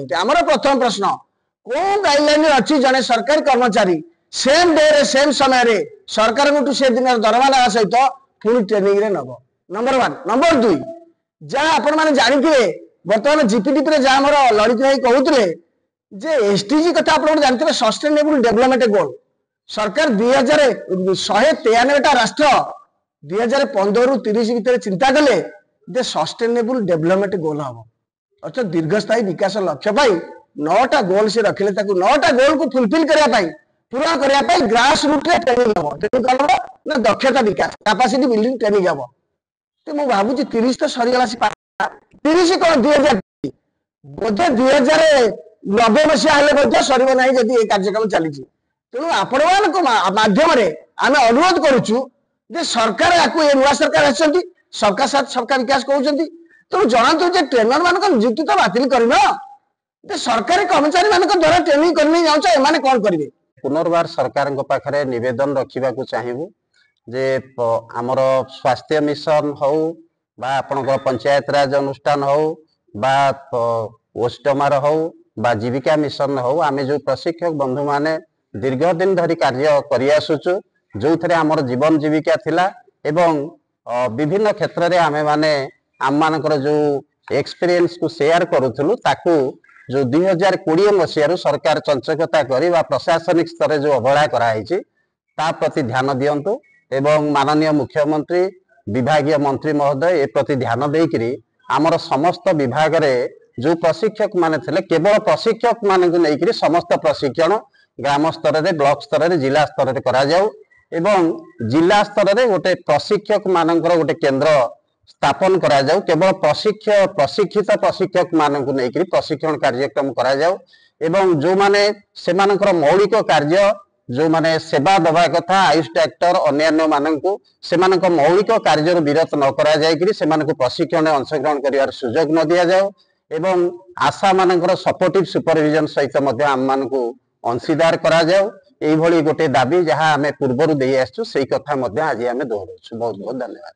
आमर प्रथम प्रश्न को गाइडलाइन अच्छी जड़े सरकारी कर्मचारी सेम डे रे सेम समय रे सरकार को से दिन दरमा लगा सहित पुणी ट्रेनिंग रे नब नंबर 1 नंबर 2 जहाँ आपण मैंने जानते बर्तमान जीपीडीपी जहाँ आम ललित भाई कहते जे एसडीजी कथा आप जानते सस्टेनेबल डेवलपमेंट गोल सरकार 2193 राष्ट्र 2015 रु 30 भितर चिंता कले जे सस्टेनेबल डेवलपमेंट गोल हम अर्थात दीर्घस्थायी विकास लक्ष्य पाई 9टा गोल से रखिले 9टा गोल को फुलफिल करने पूरा करने ग्रास रूट रे ट्रेनिंग हम ट्रेनिंग कौन ना दक्षता विकास कैपेसिटी बिल्डिंग ट्रेनिंग हम तो मुझे भावुँ 30 तो सरीगला 30 कौन 2000 बोधे 2090 मसीहा हेल्ले सर ना जदि ये कार्यक्रम चली तेणु आपण माध्यम आम अनुरोध करुचु सरकार या नुआ सरकार आसती सबका साथ सबका विकास कहते तेणु जनातु ट्रेनर मान नियुक्ति तो बातिल कर सरकारी कर्मचारी मान द्वारा ट्रेनिंग करने जाऊँ एम कौन करेंगे पुनर्बार सरकार पाखे नवेदन रखा चाहबू जे आमर स्वास्थ्य मिशन हो बा आपणकर पंचायत राज अनुष्ठान हो बा ओस्टमार हो बा जीविका मिशन हो आम जो प्रशिक्षक बंधु माने दीर्घ दिन धरी कार्य करिआसुचु जो थे आमर जीवन जीविका थिला एवं विभिन्न क्षेत्र में आमे माने आम मानकर जो एक्सपीरियंस को शेयर करूथुलु ताकू जो 2020 मसीह सरकार चंचकता करी बा प्रशासनिक स्तर जो अवहेला कराई ता प्रति ध्यान दियंतु एवं माननीय मुख्यमंत्री विभागीय मंत्री महोदय ए प्रति ध्यान देकरी आमर समस्त विभाग रे जो प्रशिक्षक माने थे केवल प्रशिक्षक मान नहीं समस्त प्रशिक्षण ग्राम स्तर रे ब्लॉक स्तर रे जिला स्तर रे करा जाऊ एवं जिला स्तर रे गोटे प्रशिक्षक मानकर गोटे केंद्र स्थापन करा जाऊ केवल प्रशिक्षित प्रशिक्षक मानक नहीं प्रशिक्षण कार्यक्रम करा जाऊ एवं जो माने सेमानकर मौलिक कार्य जो माने सेवा दबा कथा आयुष ट्रैक्टर अन्य मानक सेमानक मौलिक कार्य विरत न करा जायकरी सेमानक प्रशिक्षण अंशग्रहण करिवार सुजोग न दिया जाऊ एवं आशा मानकर सपोर्टिव सुपरविजन सहित मध्य आम मानक अंशीदार करा जाऊ एई भली गोटे दाबी जहाँ आम पूर्वर दे आसु सेई कथा मध्य आज आम दोहराउछु बहुत बहुत धन्यवाद।